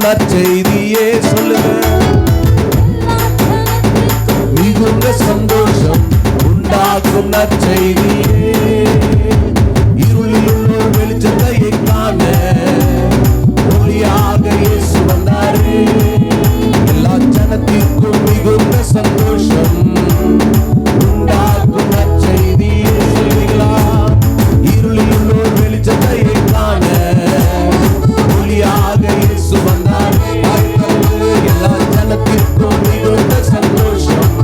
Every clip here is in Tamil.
நற்செய்தியே சொல்லுங்க. மிகுந்த சந்தோஷம் உண்டாக்கும் நற்செய்தியே. இருளில் உள்ளோர் வெளிச்சத்தை காண ஒளியாக இயேசு வந்தாரே. எல்லா ஜனத்திற்கும் மிகுந்த சந்தோஷம் உண்டாக்கும் நற்செய்தியே சொல்லுங்களா. இருளில் உள்ளோர் வெளிச்சத்தை காண ஒளியாக இயேசு வந்தாரே. எல்லா ஜனத்திற்கும் மிகுந்த சந்தோஷம்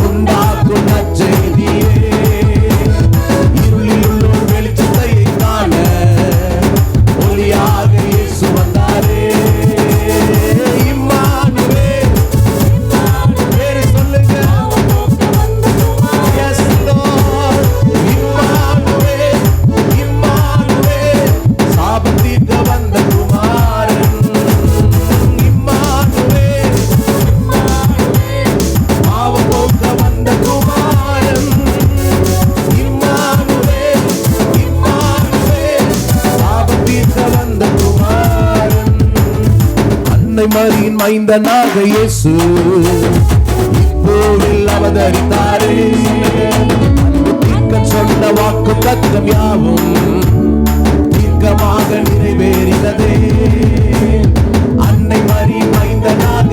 உண்டாக்கும் நற்செய்தியே. இருளில் உள்ளோர் வெளிச்சத்தை காண ஒளியாக இயேசு வந்தாரே. இம்மானுவேல் பேரு சொல்லுங்க. Yes Lord. இம்மானுவேல், இம்மானுவேல், சாபம் தீர்க்க வந்த குமாரன். இம்மானுவேல், பாவம் போக்க வந்த குமாரன். இம்மானுவேல், இம்மானுவேல், சாபம் தீர்க்க வந்த குமாரன். அன்னை மரியின் மைந்தனாக இயேசு இப்போதில் அவதரித்தாரே. அன்பு தீர்க்க சொன்ன வாக்கு தத்தம் யாவும் தீர்க்கமாக நிறைவேறினதே. அன்னை மரியின் மைந்தனாக